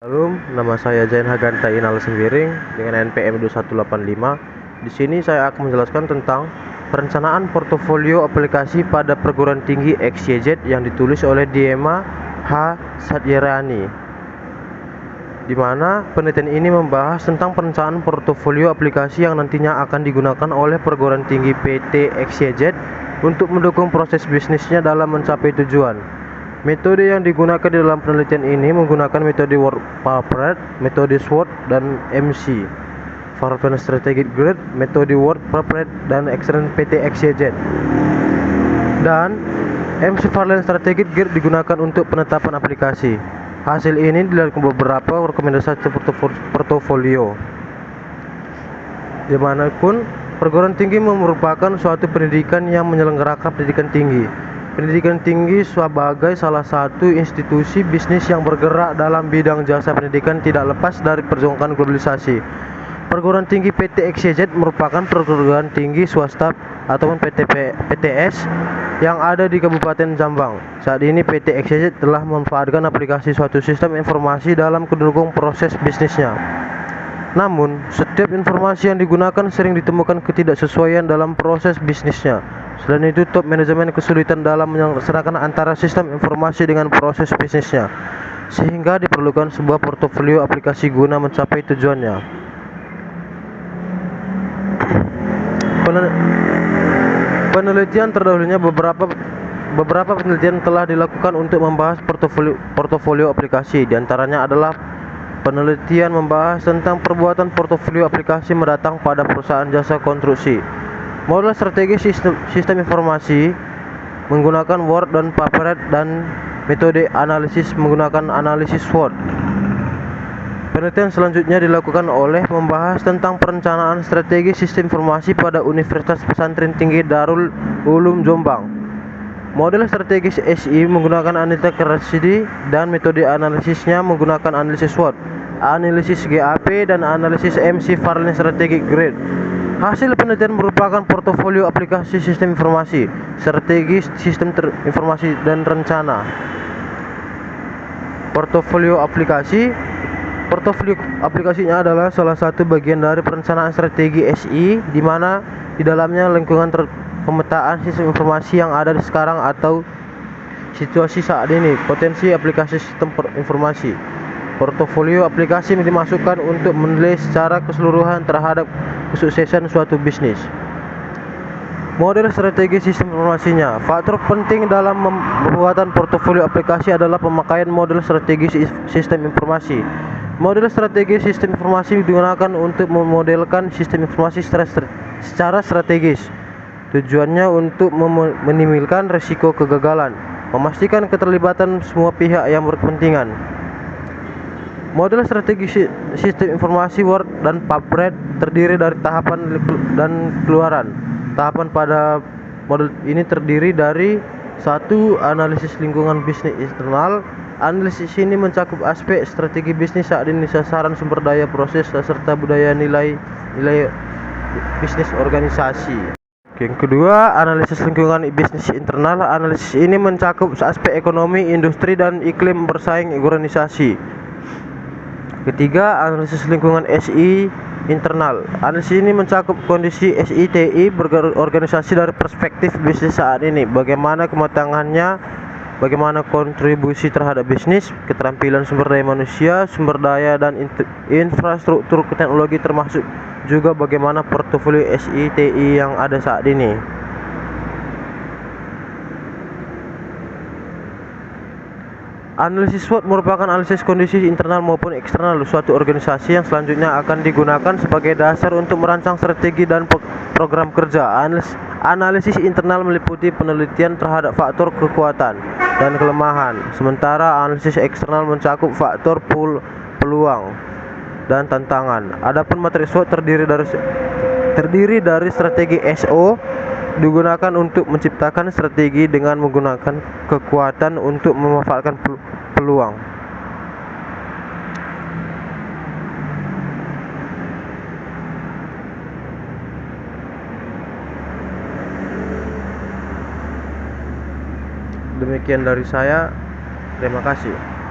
Halo, nama saya Zain Haganta Inal Sembiring dengan NPM 2185. Di sini saya akan menjelaskan tentang perencanaan portofolio aplikasi pada perguruan tinggi XYZ yang ditulis oleh Diema H. Satyarani. Di mana penelitian ini membahas tentang perencanaan portofolio aplikasi yang nantinya akan digunakan oleh perguruan tinggi PT XYZ untuk mendukung proses bisnisnya dalam mencapai tujuan. Metode yang digunakan di dalam penelitian ini menggunakan metode Work Paper, metode SWOT, dan MC. Variable Strategic Grid, metode Work Paper, dan Excellent PT XYZ. Dan MC Variable Strategic Grid digunakan untuk penetapan aplikasi. Hasil ini dilakukan beberapa rekomendasi portofolio. Dimanapun perguruan tinggi merupakan suatu pendidikan yang menyelenggarakan pendidikan tinggi. Pendidikan tinggi sebagai salah satu institusi bisnis yang bergerak dalam bidang jasa pendidikan tidak lepas dari perjuangan globalisasi. Perguruan tinggi PT XYZ merupakan perguruan tinggi swasta ataupun PTS yang ada di Kabupaten Jombang. Saat ini PT XYZ telah memanfaatkan aplikasi suatu sistem informasi dalam mendukung proses bisnisnya. Namun, setiap informasi yang digunakan sering ditemukan ketidaksesuaian dalam proses bisnisnya. Selain itu, top manajemen kesulitan dalam menyerahkan antara sistem informasi dengan proses bisnisnya, sehingga diperlukan sebuah portofolio aplikasi guna mencapai tujuannya. Penelitian terdahulunya beberapa penelitian telah dilakukan untuk membahas portofolio aplikasi. Di antaranya adalah penelitian membahas tentang perbuatan portofolio aplikasi mendatang pada perusahaan jasa konstruksi. Model strategi sistem informasi menggunakan Word dan Paper, dan metode analisis menggunakan analisis SWOT. Penelitian selanjutnya dilakukan oleh membahas tentang perencanaan strategi sistem informasi pada Universitas Pesantren Tinggi Darul Ulum Jombang. Model strategis SI menggunakan analytic research dan metode analisisnya menggunakan analisis SWOT, analisis GAP, dan analisis MC Variable Strategic Grid. Hasil penelitian merupakan portofolio aplikasi sistem informasi, strategi sistem informasi, dan rencana. Portofolio aplikasinya adalah salah satu bagian dari perencanaan strategi SI, di mana di dalamnya lingkungan pemetaan sistem informasi yang ada sekarang atau situasi saat ini, potensi aplikasi sistem informasi. Portofolio aplikasi dimasukkan untuk menilai secara keseluruhan terhadap kesuksesan suatu bisnis. Model strategi sistem informasinya. Faktor penting dalam pembuatan portofolio aplikasi adalah pemakaian model strategi sistem informasi. Model strategi sistem informasi digunakan untuk memodelkan sistem informasi secara strategis. Tujuannya untuk meminimalkan risiko kegagalan, memastikan keterlibatan semua pihak yang berkepentingan. Model strategi sistem informasi Word dan Paper terdiri dari tahapan dan keluaran. Tahapan pada model ini terdiri dari 1. Analisis lingkungan bisnis internal. Analisis ini mencakup aspek strategi bisnis saat ini, sasaran, sumber daya, proses, serta budaya nilai bisnis organisasi. Yang kedua, analisis lingkungan bisnis internal. Analisis ini mencakup aspek ekonomi, industri, dan iklim bersaing organisasi. Ketiga, analisis lingkungan SI internal. Analisis ini mencakup kondisi SITI berorganisasi dari perspektif bisnis saat ini, bagaimana kematangannya, bagaimana kontribusi terhadap bisnis, keterampilan sumber daya manusia, sumber daya, dan infrastruktur teknologi, termasuk juga bagaimana portofolio SITI yang ada saat ini. Analisis SWOT merupakan analisis kondisi internal maupun eksternal suatu organisasi yang selanjutnya akan digunakan sebagai dasar untuk merancang strategi dan program kerja. Analisis internal meliputi penelitian terhadap faktor kekuatan dan kelemahan, sementara analisis eksternal mencakup faktor peluang dan tantangan. Adapun materi SWOT terdiri dari strategi SO digunakan untuk menciptakan strategi dengan menggunakan kekuatan untuk memanfaatkan peluang. Demikian dari saya. Terima kasih.